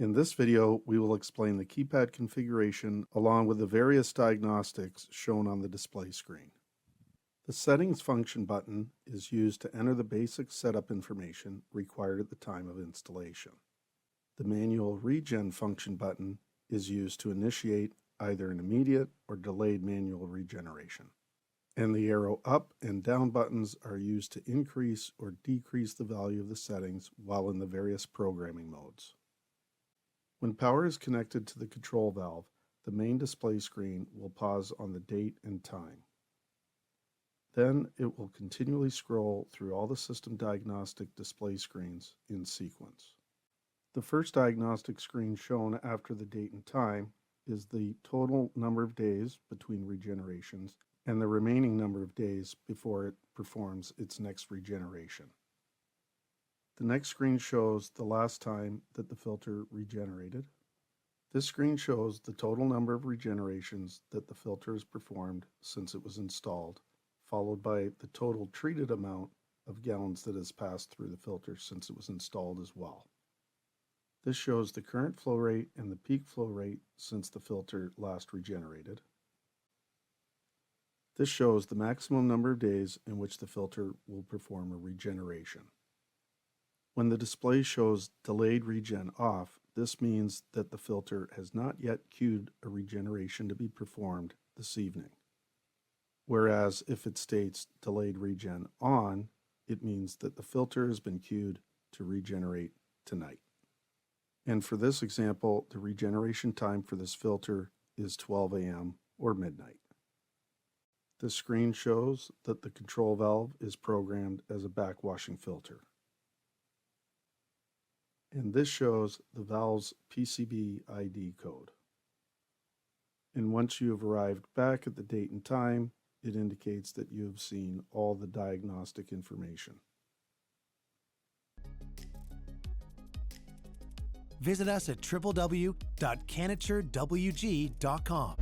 In this video, we will explain the keypad configuration along with the various diagnostics shown on the display screen. The Settings function button is used to enter the basic setup information required at the time of installation. The Manual Regen function button is used to initiate either an immediate or delayed manual regeneration. And the arrow up and down buttons are used to increase or decrease the value of the settings while in the various programming modes. When power is connected to the control valve, the main display screen will pause on the date and time. Then it will continually scroll through all the system diagnostic display screens in sequence. The first diagnostic screen shown after the date and time is the total number of days between regenerations and the remaining number of days before it performs its next regeneration. The next screen shows the last time that the filter regenerated. This screen shows the total number of regenerations that the filter has performed since it was installed, followed by the total treated amount of gallons that has passed through the filter since it was installed as well. This shows the current flow rate and the peak flow rate since the filter last regenerated. This shows the maximum number of days in which the filter will perform a regeneration. When the display shows Delayed Regen Off, this means that the filter has not yet queued a regeneration to be performed this evening. Whereas if it states Delayed Regen On, it means that the filter has been queued to regenerate tonight. And for this example, the regeneration time for this filter is 12 a.m. or midnight. This screen shows that the control valve is programmed as a backwashing filter. And this shows the valve's PCB ID code. And once you have arrived back at the date and time, it indicates that you have seen all the diagnostic information. Visit us at www.CanatureWG.com.